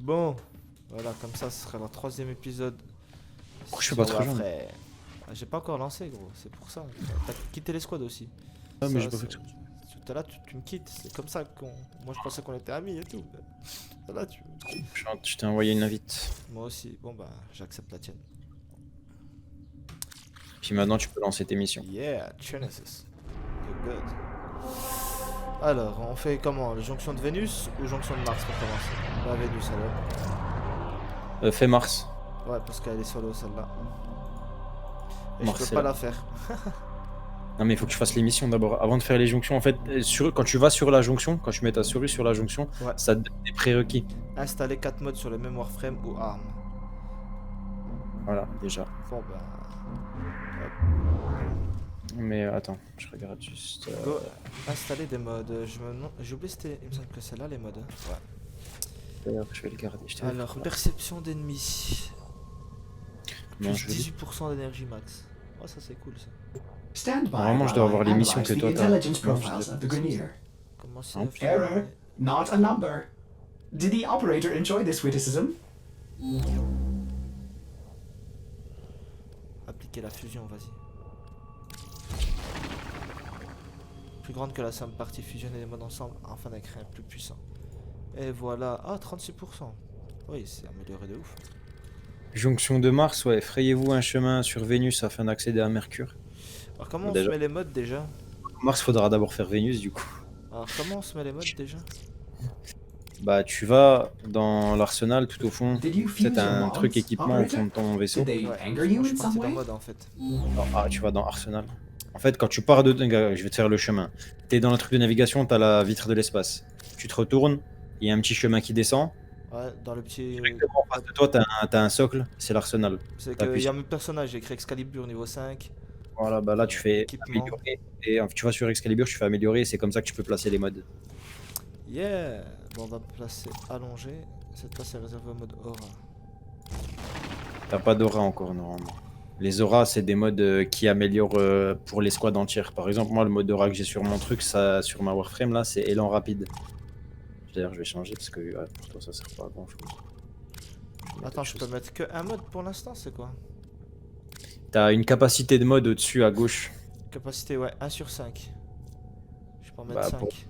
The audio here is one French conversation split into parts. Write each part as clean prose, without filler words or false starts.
Bon, voilà, comme ça, ce sera leur troisième épisode. Pourquoi je fais pas sur très jeune? Warframe. Ah, j'ai pas encore lancé, gros, c'est pour ça. T'as quitté les squads aussi. Ah, mais Ça, j'ai pas fait que ça. tout à l'heure, tu me quittes, c'est comme ça qu'on. Moi, je pensais qu'on était amis et tout. Tout à l'heure, tu. Je t'ai envoyé une invite. Moi aussi, bon bah, j'accepte la tienne. Puis maintenant, tu peux lancer tes missions. Yeah, Genesis. You're good. Alors, on fait comment? Les jonctions de Vénus ou jonction de Mars pour commencer? La Vénus alors. Fais Mars. Ouais, parce qu'elle est solo celle-là. Et Mars, je peux c'est pas là. la faire. Non, mais il faut que tu fasses les missions d'abord. Avant de faire les jonctions, en fait, quand tu vas sur la jonction, quand tu mets ta souris sur la jonction, Ouais. ça te donne des prérequis. Installer 4 modes sur le même Warframe ou ARM. Voilà, déjà. Bon bah. Mais attends, je regarde juste. Go. Installer des modes. J'ai oublié c'était. Il me semble que c'est là les modes. Ouais. D'ailleurs, je vais le garder. Alors, perception d'ennemis. Non, Plus je vais- 18% d'énergie max. Oh, ça c'est cool ça. Stand by Normalement, je while dois I avoir les missions analyze que the toi, t'as. intelligence Non, profiles of the Grineer. Commencer Hein? à faire. Error, not a number. Did the operator enjoy this witticism? Appliquer la fusion, vas-y. Plus grande que la somme partie fusionner les modes ensemble afin d'en créer un plus puissant. Et voilà. Ah, 36%. Oui, c'est amélioré de ouf. Jonction de Mars, ouais. Frayez-vous un chemin sur Vénus afin d'accéder à Mercure. Alors, comment on Déjà. se met les modes déjà? Mars, faudra d'abord faire Vénus, du coup. Alors, comment on se met les modes déjà? Bah, tu vas dans l'arsenal tout au fond. Did you C'est fuse your un mods, truc équipement au fond operator? de ton vaisseau. Did they Ouais, anger you je in suis parti some dans way? mode en fait. Ah, tu vas dans arsenal. En fait, quand tu pars de. Je vais te faire le chemin. T'es dans le truc de navigation, t'as la vitre de l'espace. Tu te retournes, il y a un petit chemin qui descend. Ouais, dans le petit. Directement en face de toi, t'as un socle, c'est l'arsenal. C'est T'appuies qu'il y a sur- mes personnages, j'ai écrit Excalibur niveau 5. Voilà, bah là tu fais Équipement. améliorer. Et tu vas sur Excalibur, tu fais améliorer, et c'est comme ça que tu peux placer les modes. Yeah. Bon, on va placer allongé. Cette fois, c'est réservé au mode aura. T'as pas d'aura encore normalement. Les auras, c'est des modes qui améliorent pour les squads entières. Par exemple, moi, le mode aura que j'ai sur mon truc, ça, sur ma Warframe, là, c'est élan rapide. D'ailleurs, je vais changer parce que pour toi, ça sert pas à grand chose. Attends, je peux mettre que un mode pour l'instant, c'est quoi? T'as une capacité de mode au-dessus à gauche. Capacité, ouais, 1 sur 5. Je peux en mettre Bah, 5.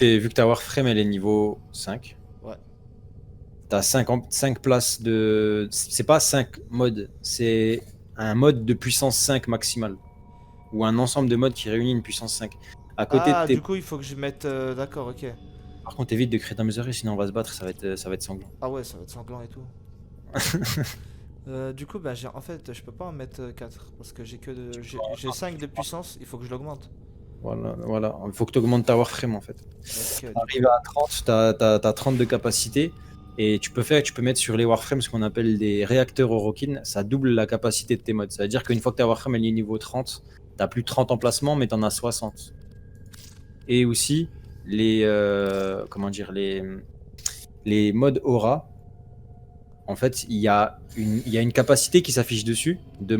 Vu que ta Warframe, elle est niveau 5. Ouais. T'as 5 places de. C'est pas 5 modes, c'est un mode de puissance 5 maximale. Ou un ensemble de modes qui réunit une puissance 5. À côté Ah, de tes. du coup, il faut que je mette. D'accord, ok. Par contre, évite de créer ta mesurée, sinon on va se battre, ça va être sanglant. Ah ouais, ça va être sanglant et tout. Du coup, bah, en fait, je peux pas en mettre 4 parce que j'ai que de. J'ai 5 de puissance, il faut que je l'augmente. Voilà. Il faut que tu augmentes ta Warframe en fait. Ok, Arrivé à 30, t'as 30 de capacité. Et tu peux mettre sur les Warframes ce qu'on appelle des réacteurs Orokin. Ça double la capacité de tes modes. Ça veut dire qu'une fois que ta Warframe elle est niveau 30, t'as plus de 30 emplacements, mais t'en as 60. Et aussi, comment dire, les modes Aura. En fait, il y a une capacité qui s'affiche dessus de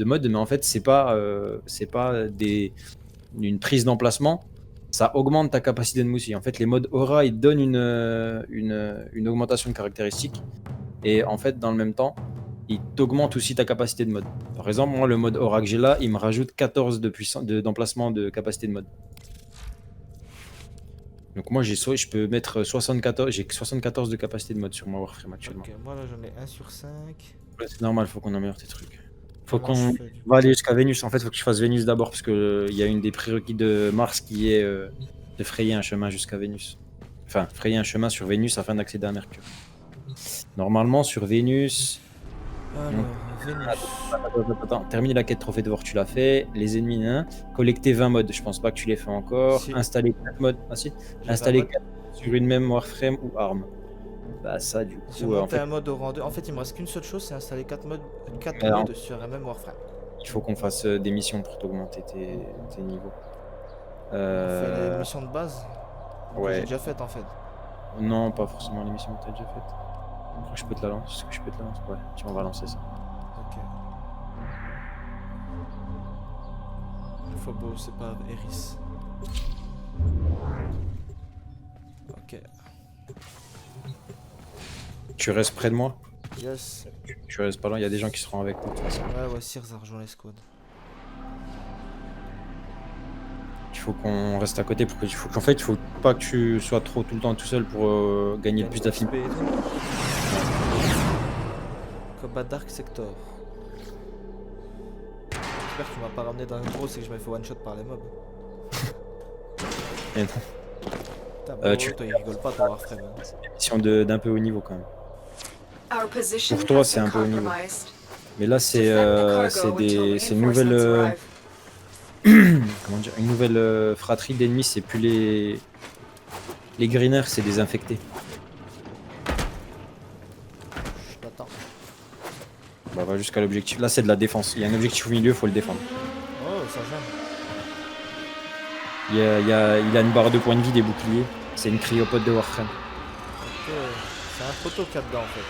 mode, mais en fait, c'est pas une prise d'emplacement. Ça augmente ta capacité de moussi. En fait, les modes Aura, ils te donnent une augmentation de caractéristiques. Et en fait, dans le même temps, ils t'augmentent aussi ta capacité de mode. Par exemple, moi, le mode Aura que j'ai là, il me rajoute 14 d'emplacement de capacité de mode. Donc moi, je peux mettre 74, j'ai 74 de capacité de mode sur ma Warframe actuellement. ok, moi là j'en ai 1 sur 5. Ouais, c'est normal, faut qu'on améliore tes trucs. Faut Comment qu'on je fais, du coup va aller jusqu'à Vénus. En fait, faut que je fasse Vénus d'abord parce que il y a une des prérequis de Mars qui est de frayer un chemin jusqu'à Vénus. Enfin, frayer un chemin sur Vénus afin d'accéder à Mercure. Normalement, sur Vénus. Alors, Vénus. Attends, termine la quête trophée de Vor, tu l'as fait. Les ennemis, hein. Collecter 20 modes, je pense pas que tu les fais encore. Si. Installer 4 modes. Ah si. J'ai Installer 20 modes. 4 sur une même Warframe ou arme. Bah, ça, du J'ai coup, en monté fait, un mode au rang 2. En fait, il me reste qu'une seule chose, c'est installer 4 Alors. modes sur un même Warframe. il faut qu'on fasse des missions pour t'augmenter tes niveaux. On fait les missions de base que ouais. j'ai déjà faites en fait. Non, pas forcément l'émission que t'as déjà faite. Après, je peux te la lancer. Est-ce que je peux te la lancer? Ouais, tiens, on va lancer ça. Ok. Phobos, c'est pas Eris. Ok. Tu restes près de moi. Yes. Tu restes pas loin, il y a des gens qui seront avec nous de toute façon. Ouais, Sir a rejoint l'escouade. Il faut qu'on reste à côté pour que en fait, il faut pas que tu sois trop tout le temps tout seul pour gagner plus d'affinité. Combat Dark Sector. J'espère que tu m'as pas ramené dans le gros, c'est que je m'avais fait one shot par les mobs. Et non. Putain, bah, tu- toi il rigole pas ton Warframe. Hein. Mission d'un peu haut niveau quand même. Pour toi, c'est un peu au niveau. Mais là, c'est une nouvelle comment dire, une nouvelle fratrie d'ennemis. C'est plus les greeners, c'est des infectés. Je t'attends. Bah, va jusqu'à l'objectif. Là, c'est de la défense. Il y a un objectif au milieu, faut le défendre. Oh, ça gêne. Il a une barre de points de vie, des boucliers. C'est une cryopode de Warframe. Ok, c'est un poteau qu'il y a dedans en fait.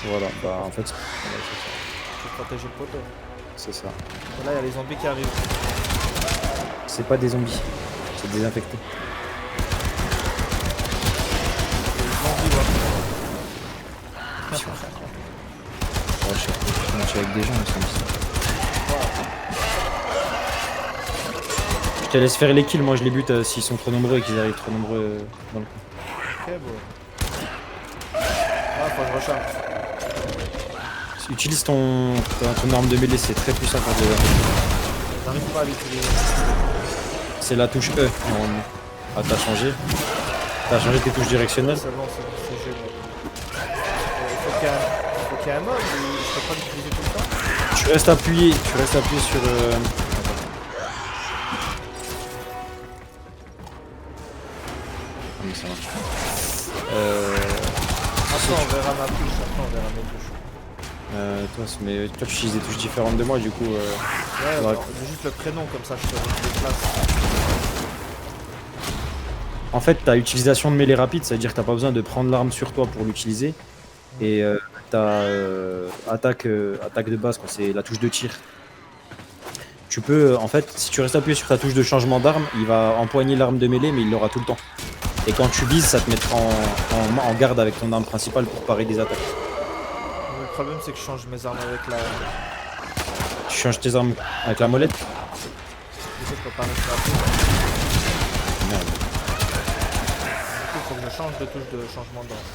Voilà, bah en fait, Faut protéger le poteau. c'est ça. Et là, il y a les zombies qui arrivent. C'est pas des zombies, c'est des infectés. Les zombies, ouais. Ouais, je marche avec des gens, il me semble. Je te laisse faire les kills, moi je les bute s'ils sont trop nombreux et qu'ils arrivent trop nombreux dans le coup. Ok, bon. Ah, faut que je recharge. Utilise ton arme de mêlée, c'est très puissant quand J'arrive pas à l'utiliser. c'est la touche E normalement. Ah, t'as changé tes touches directionnelles. C'est bon, c'est génial. Faut qu'il y ait un mode ou je peux pas l'utiliser tout le temps. Tu restes appuyé sur. Ah, mais ça marche. Après, on verra ma touche. Après, on verra mes touches. Mais toi tu utilises des touches différentes de moi, du coup. Ouais, faudra- genre, juste le prénom, comme ça je te déplace. En fait, t'as utilisation de mêlée rapide, c'est-à-dire que t'as pas besoin de prendre l'arme sur toi pour l'utiliser. Et t'as attaque de base, quoi. C'est la touche de tir. Tu peux, en fait, si tu restes appuyé sur ta touche de changement d'arme, il va empoigner l'arme de mêlée, mais il l'aura tout le temps. Et quand tu vises, ça te mettra en garde avec ton arme principale pour parer des attaques. Le problème, c'est que je change mes armes avec la. Tu changes tes armes avec la molette. Du coup, je peux pas rester appuyé. Merde. Du coup, faut que je change de touche de changement d'arme.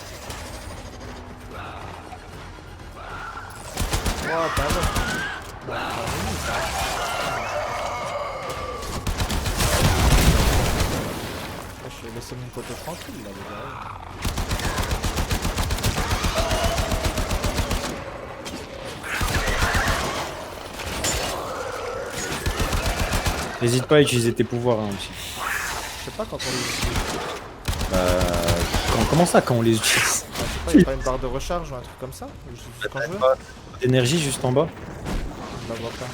Oh, t'as un autre. Bah, t'as un ennemi, ça. Je vais laisser mon poteau tranquille là, les gars. N'hésite pas à utiliser tes pouvoirs hein, aussi. Je sais pas quand on les utilise. Comment ça quand on les utilise? Je sais pas, y'a pas une barre de recharge ou un truc comme ça? Juste quand je veux? D'énergie juste en bas, Je la vois pas.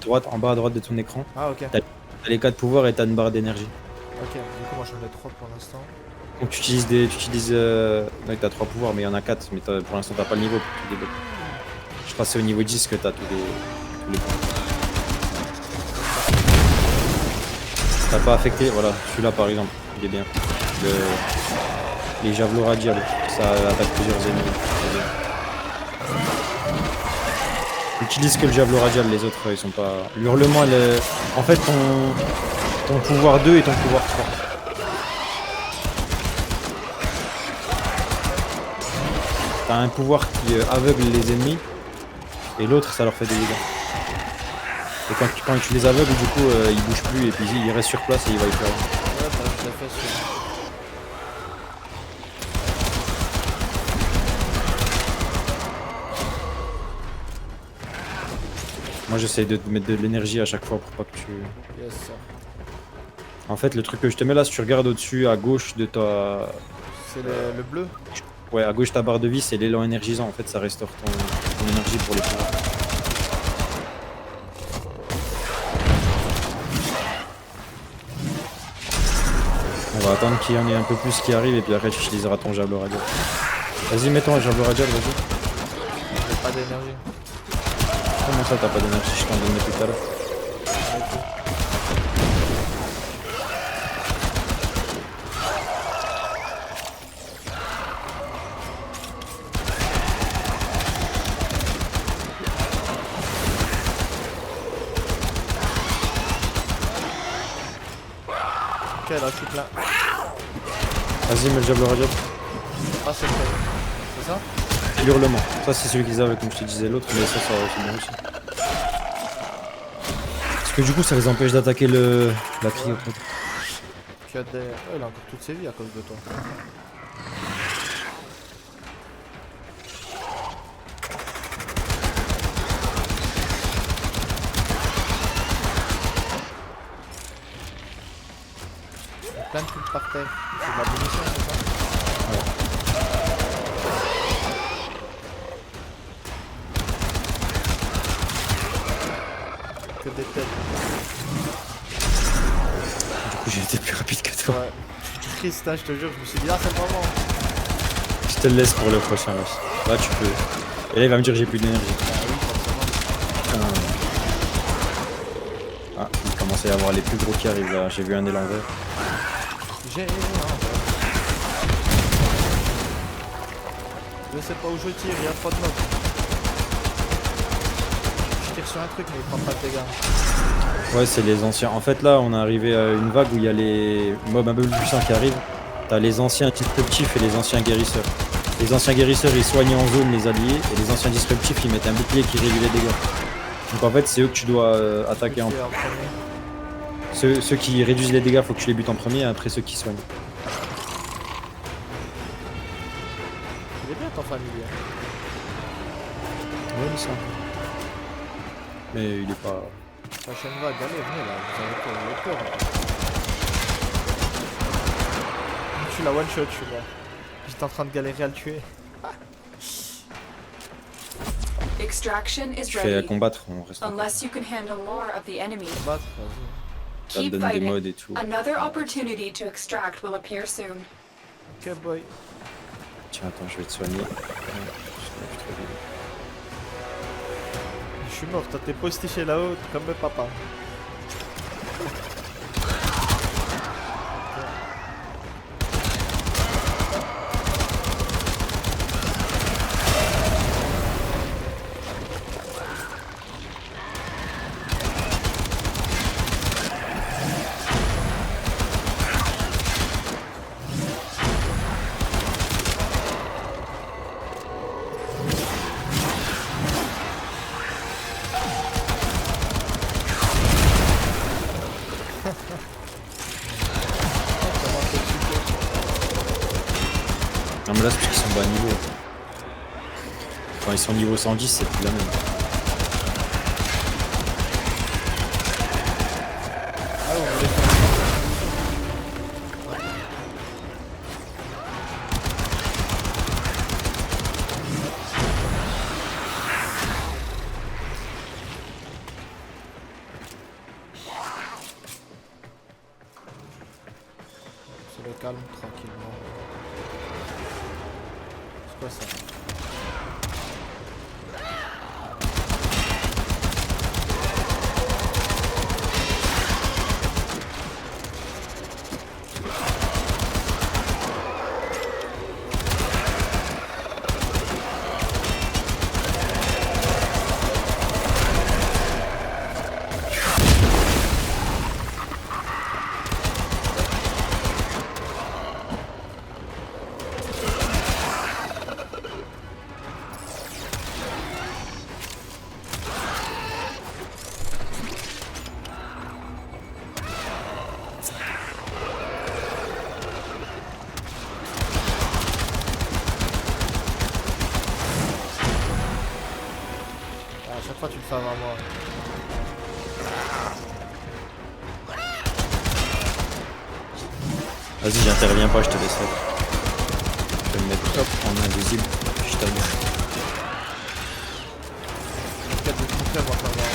droite, en bas à droite de ton écran. Ah, ok. T'as les 4 pouvoirs et t'as une barre d'énergie. Ok, du coup, moi j'en ai 3 pour l'instant. Donc tu utilises ouais, t'as 3 pouvoirs mais il y en a 4, mais pour l'instant t'as pas le niveau pour tout débloquer. Je crois que c'est au niveau 10 que t'as tous les points. T'as pas affecté, voilà, celui-là par exemple, il est bien. Les javelots radiales, ça attaque plusieurs ennemis. C'est bien. Utilise que le javelot radial, les autres ils sont pas. L'hurlement, en fait ton pouvoir 2 et ton pouvoir 3. T'as un pouvoir qui aveugle les ennemis et l'autre ça leur fait des dégâts. Et quand tu les aveugles, du coup ils bougent plus et puis ils restent sur place et ils vont y faire. Ouais, bah, je l'ai fait celui-là. Moi j'essaie de te mettre de l'énergie à chaque fois pour pas que tu. Yes, sir. En fait le truc que je te mets là, si tu regardes au-dessus à gauche de ta. C'est le bleu. Ouais, à gauche ta barre de vie, c'est l'élan énergisant. En fait, ça restaure ton énergie pour les pouvoirs. On va attendre qu'il y en ait un peu plus qui arrive et puis après tu utiliseras ton javelot radial. Vas-y, mets ton javelot radial, vas-y. J'ai pas d'énergie. Comment ça, t'as pas d'énergie? Je t'en donnais tout à l'heure. Ok, là je suis plein. Vas-y, mets le jab, le rajab. Ah, c'est prêt. C'est ça? Hurlement. Ça, c'est celui qu'ils avaient, comme je te disais, l'autre, mais ça c'est bien aussi. Parce que du coup, ça les empêche d'attaquer la crie. Ouais. Tu as des... Oh, il a encore toutes ses vies à cause de toi. Il y a plein de trucs par terre. C'est de la munition, c'est ça? Que des têtes. Du coup, j'ai été plus rapide que toi. Ouais. Je suis triste, hein, je te jure, je me suis dit, ah, c'est le moment. Je te le laisse pour le prochain match. Là, tu peux. Et là, il va me dire que j'ai plus d'énergie. Ah oui, forcément. Ah, il commence à y avoir les plus gros qui arrivent là. J'ai vu un élan vert. J'ai... Je sais pas où je tire, il y a trop de mobs. Je tire sur un truc mais il prend pas de dégâts. Ouais, c'est les anciens. En fait, là, on est arrivé à une vague où il y a les mobs un peu plus puissants qui arrivent. T'as les anciens disruptifs et les anciens guérisseurs. Les anciens guérisseurs, ils soignent en zone les alliés. Et les anciens disruptifs, ils mettent un bouclier qui réduit les dégâts. Donc en fait, c'est eux que tu dois attaquer en premier. Ceux qui réduisent les dégâts, faut que tu les butes en premier. Et après, ceux qui soignent. Il est bien ton familier. Ouais, ça. Mais il est pas... Prochaine vague, allez, venez là, vous avez peur, Tu la one shot, je suis là. J'étais en train de galérer à le tuer. Extraction is Tu fais à ready. combattre, on reste en Unless you can handle more of the enemy. Battre, vas-y. Ça te Keep donne des fighting. modes et tout. Another opportunity to extract will appear soon. Ok, boy. Tiens, attends, je vais te soigner. Je suis mort, toi t'es postiché là-haut comme le papa. Non mais là c'est parce qu'ils sont bas niveau. Quand ils sont niveau 110 c'est plus la même. Ah ouais, on les fait. C'est le calme tranquillement. C'est quoi ça? À chaque fois tu le fais avant moi. Vas-y j'interviens pas, je te laisse faire. Je vais me mettre hop en invisible, je t'aime. Peut-être de tout faire, on va faire voir.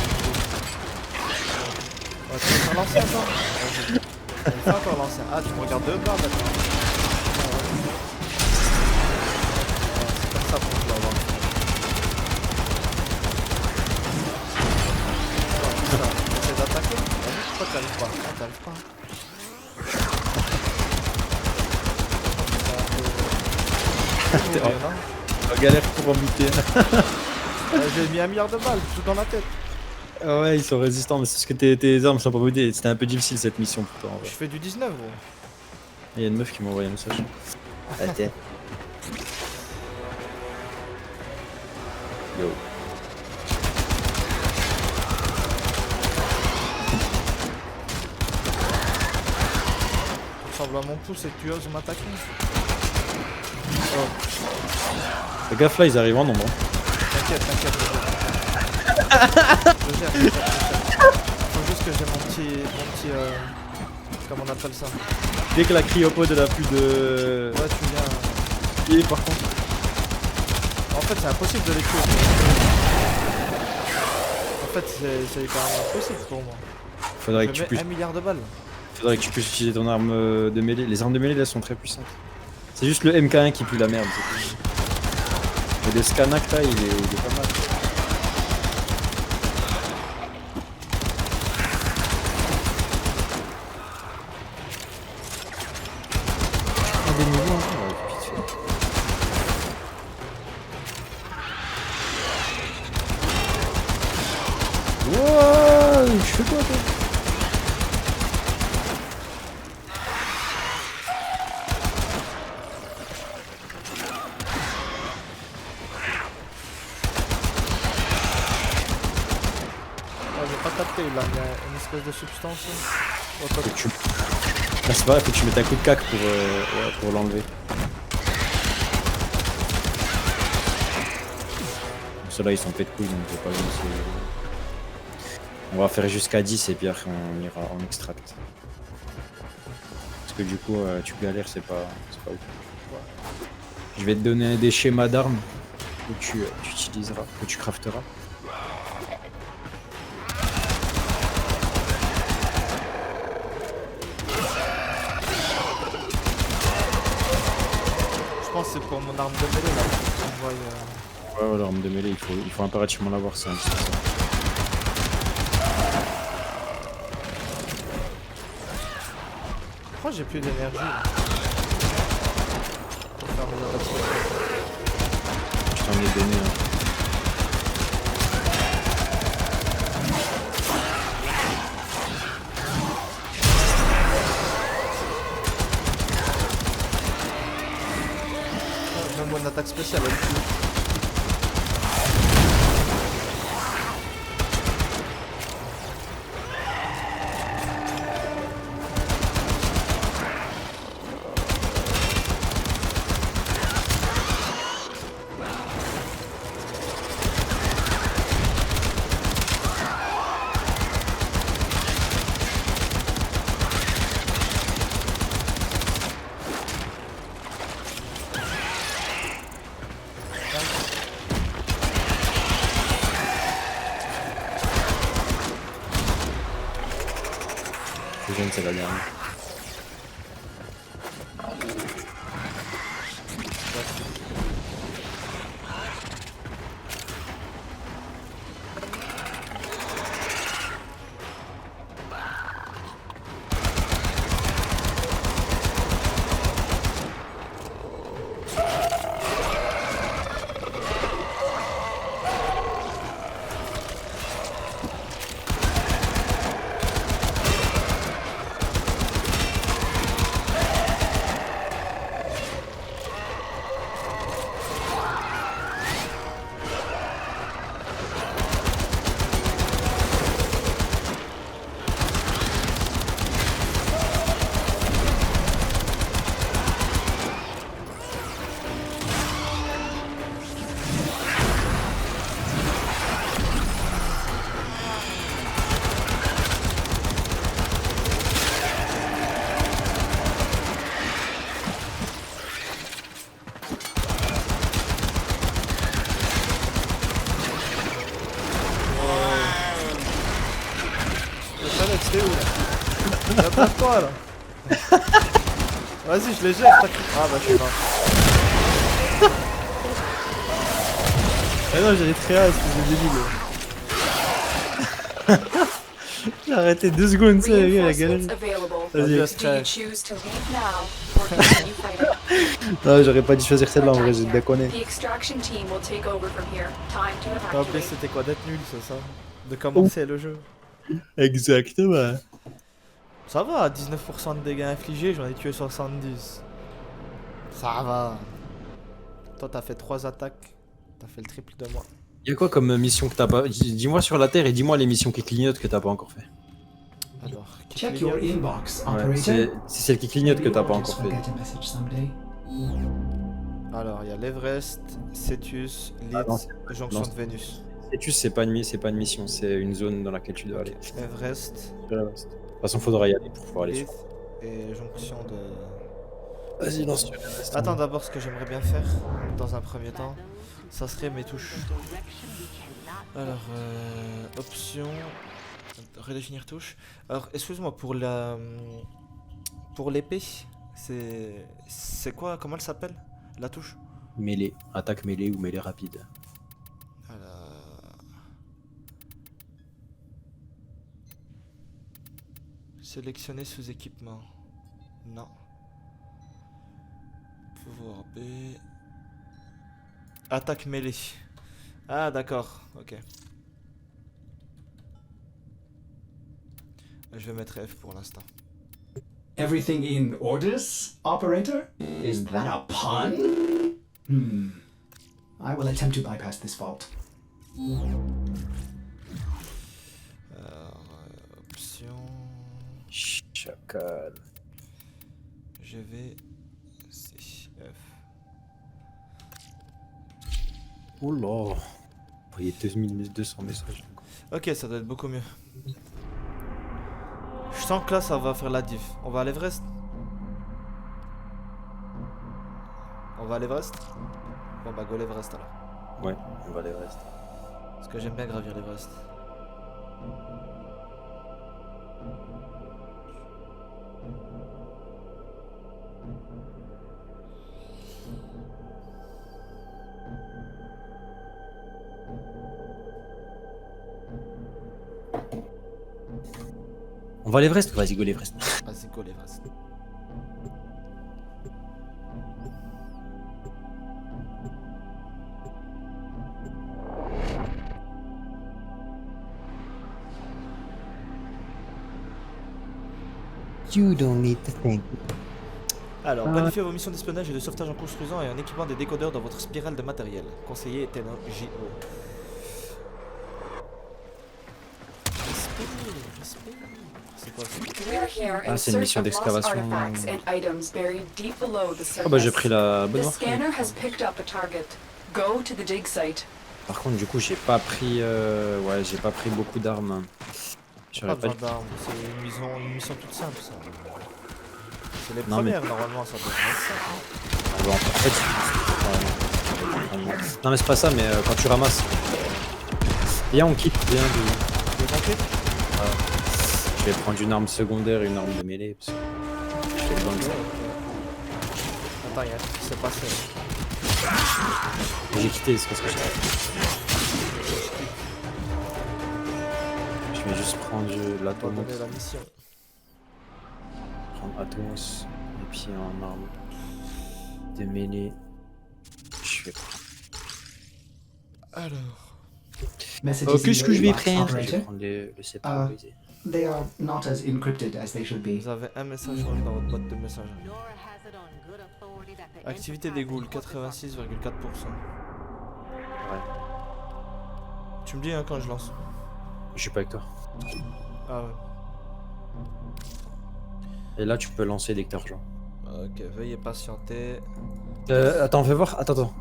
Ouais, tu veux faire l'ancien toi? Vas-y. On fait encore l'ancien. Ah, tu me regardes de bas maintenant. C'est comme ça pour que tu vas voir. Essaye d'attaquer. Vas-y, pourquoi t'arrives pas? Ah, t'arrives pas. T'es en galère pour en buter. J'ai mis 1 milliard de balles, tout dans la tête. Ah ouais, ils sont résistants, mais c'est parce que tes armes sont pas modées. C'était un peu difficile cette mission pour toi en Je vrai. fais du 19 gros. Il y a une meuf qui m'a envoyé un message. Attends. Yo. Tu ressembles à mon pouce et tu oses m'attaquer. Les gars là, ils arrivent en nombre. T'inquiète, je gère. Je gère. Faut juste que j'ai mon petit comment on appelle ça? Dès que la cryopode elle a plus de. Ouais, tu viens. Et par contre. En fait, c'est impossible de les tuer. En fait, c'est carrément impossible pour moi. Faudrait Je que tu mets puisses. 1 milliard de balles. Faudrait que tu puisses utiliser ton arme de mêlée. Les armes de mêlée là sont très puissantes. C'est juste le MK1 qui pue la merde. Mais le Scanak là il est pas mal. Ah, des niveaux encore, ouais, vite fait. Wouah, je fais quoi toi? Ouais, j'ai pas capté, là, il y a une espèce de substance. Oh, toi, Faut que tu... Ah, c'est pas vrai, faut que tu mettes un coup de cac pour l'enlever. Ceux-là ils sont pets de couilles donc je vais pas les laisser. On va faire jusqu'à 10 et puis après on ira en extract. Parce que du coup tu galères, c'est pas ouf. Je vais te donner des schémas d'armes que tu utiliseras, que tu crafteras. je pense que c'est pour mon arme de mêlée là. On voit, Ouais, l'arme de mêlée, il faut impérativement l'avoir, c'est indispensable. Pourquoi j'ai plus d'énergie là pour faire mes attaques spéciales. Je t'en ai donné un. Même mon attaque spéciale elle tue. Le jaune, c'est la dernière. T'es où là? Y'a pas de toi là. Vas-y, je les jette. Ah bah je suis mort. Ah non, j'allais très hâte, c'est débile. J'ai arrêté 2 secondes, ça, la galère. Reinforcements available. Vas-y, Do laisse you trash. choose to leave now or continue fighting? Non, j'aurais pas dû choisir celle-là en vrai, j'ai déconné. The extraction team will take over from here. Time to T'as appelé evacuate. c'était quoi d'être nul, c'est ça? de commencer le jeu. Exactement. Ça va, 19% de dégâts infligés, j'en ai tué 70. Ça va. Toi, t'as fait 3 attaques. T'as fait le triple de moi. Y a quoi comme mission que t'as pas... Dis-moi sur la Terre et dis-moi les missions qui clignotent que t'as pas encore fait. Alors, qui Check your clignote? inbox, Ouais, operator. c'est celle qui clignote que Maybe t'as pas orders encore will fait. get a message someday. Alors, il y a l'Everest, Cetus, Ah non, Leeds, Jonction non, de Vénus. Cetus, c'est pas une mission, c'est une zone dans laquelle tu dois aller. Everest, De toute façon, faudra y aller pour pouvoir aller Leeds sur. et Jonction de... Vas-y, lance sur l'Everest. Attends, d'abord, ce que j'aimerais bien faire, dans un premier temps, ça serait mes touches. Alors, option, redéfinir touche. Alors, excuse-moi, pour la... Pour l'épée, c'est quoi, comment elle s'appelle, la touche? Mêlée, attaque mêlée ou mêlée rapide. Alors... Sélectionner sous équipement. Non. Pouvoir B. Attaque mêlée. Ah d'accord, ok. Je vais mettre F pour l'instant. Everything in orders, operator? Is that a pun? I will attempt to bypass this fault. Option. Chacal. Je vais C, F. Oh là. Il y a 2200 messages. Ok, ça doit être beaucoup mieux. Je sens que là ça va faire la diff. On va à l'Everest? On va à l'Everest? Bon bah go l'Everest alors. Ouais, on va l'Everest. Parce que j'aime bien gravir l'Everest. On va à l'Everest? Vas-y, go l'Everest. Vas-y go l'Everest. You don't need to think. Alors, planifiez vos missions d'espionnage et de sauvetage en construisant et en équipant des décodeurs dans votre spirale de matériel. Conseiller Tenno JO. C'est quoi ça? We're here in Ah, c'est une mission search of lost d'excavation. artifacts and items buried deep below the surface. Ah bah j'ai pris la bonne The marque. scanner has picked up a target. Go to the dig site. Par contre, du coup, j'ai pas pris, ouais, j'ai pas pris beaucoup d'armes. J'aurais Pas pas. besoin d'armes, c'est une mission toute simple ça. C'est les Non, mais- premières normalement, ça devrait être ça. Bon, en fait, non mais c'est pas ça, mais quand tu ramasses. Viens, on quitte. Viens. Vous compris? Je vais prendre une arme secondaire et une arme de mêlée parce que j'ai besoin de ça. Attends, il y a un truc qui s'est passé. J'ai quitté, c'est parce que je vais juste prendre On va l'Atomos. donner la mission. Prendre Atomos et puis en arme de mêlée. Je vais prendre. Alors. Messages in Qu'est-ce your que je vais inbox, prendre? Je vais operator. prendre le séparisé. They are not as encrypted as they should be. Vous avez un message dans votre boîte de messages. Activité des ghouls, 86,4%. Ouais. Tu me dis hein, quand je lance. Je suis pas avec toi. Ah ouais. Et là, tu peux lancer dès que t'as rejoint. Ok, veuillez patienter. Attends, fais voir. Attends.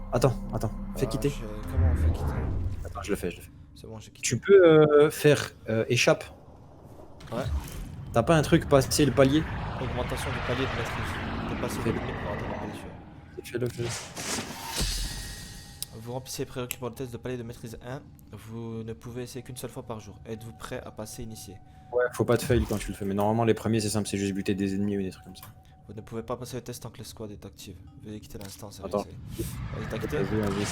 Fais Ah, quitter. Comment on fait quitter? Attends, je le fais. C'est bon, j'ai quitté. Tu peux faire échappe. Ouais. T'as pas un truc passer le palier? Augmentation du palier de maîtrise. Dépasser vos limites pour atteindre le palier. Fais-le. Vous remplissez les prérequis pour le test de palier de maîtrise 1. Vous ne pouvez essayer qu'une seule fois par jour. Êtes-vous prêt à passer initié? Ouais, faut pas de fail quand tu le fais. Mais normalement, les premiers, c'est simple, c'est juste buter des ennemis ou des trucs comme ça. Vous ne pouvez pas passer le test tant que le squad est actif. Veuillez quitter l'instance. Attends. Vas-y, t'as quitté? Vas-y.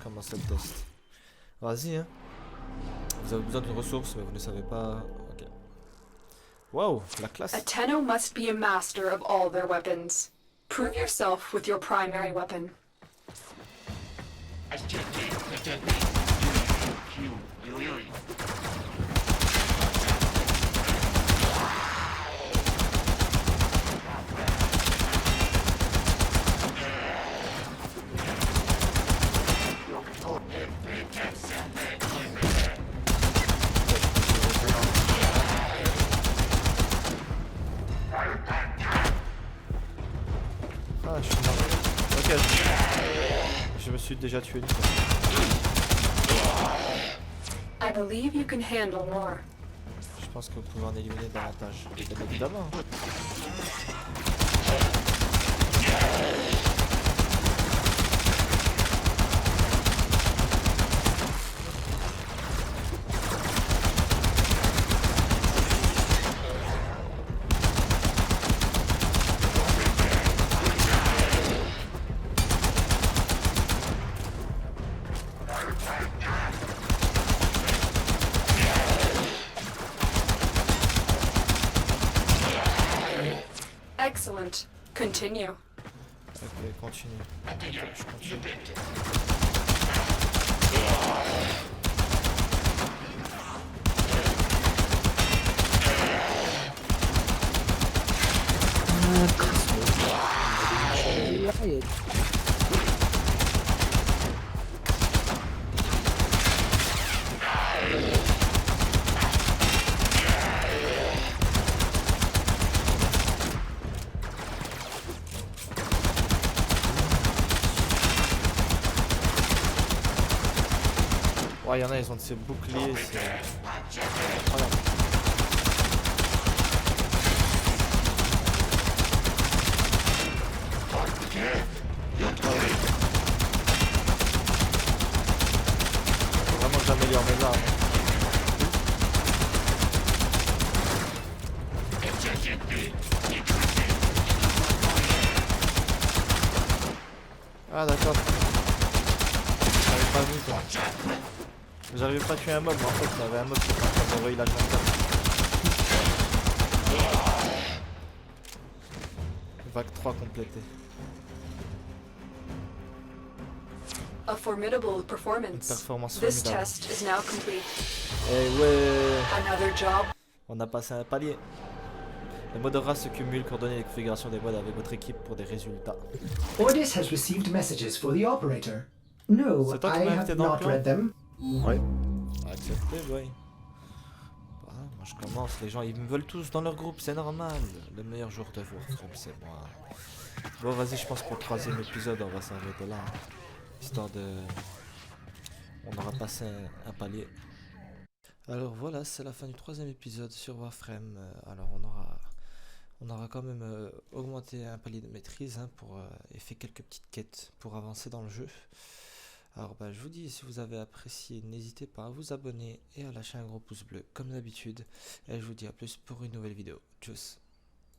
Commencez le test. Vas-y, hein. Vous avez besoin de ressources, mais vous ne savez pas. Ok. Wow, la classe. A Tenno must be a master of all their weapons. Prove yourself with your primary weapon. déjà tué une fois. I believe you can handle more. Je pense que vous pouvez en éliminer davantage. Bien évidemment. Excellent. Continue. Ok, continue. Je continue. Ouais, il y en a, ils ont de ces boucliers, c'est... Voilà. Faut vraiment que j'améliore mes armes. Ah d'accord. J'avais pas vu quoi. J'arrivais pas à tuer un mob, mais en fait il y avait un mob qui était en train de envoyer la 24. Vague 3 complété. A formidable Une performance. performance This formidable. test is now complete. Et ouais, Another job. on a passé un palier. Les modes de race se cumulent, coordonnez les configurations des modes avec votre équipe pour des résultats. Ordis has received messages for the operator. No, C'est toi qui I m'as have invité dans le not clan? read them. Ouais. Accepté, boy. Voilà, moi je commence, les gens ils me veulent tous dans leur groupe, c'est normal. Le meilleur jour de Warframe, c'est moi. Bon, vas-y, je pense pour le 3e épisode, on va s'arrêter là. Hein. Histoire de. On aura passé un palier. Alors voilà, c'est la fin du 3e épisode sur Warframe. Alors on aura quand même augmenté un palier de maîtrise hein, et fait quelques petites quêtes pour avancer dans le jeu. Alors bah, je vous dis, si vous avez apprécié, n'hésitez pas à vous abonner et à lâcher un gros pouce bleu comme d'habitude. Et je vous dis à plus pour une nouvelle vidéo. Tchuss.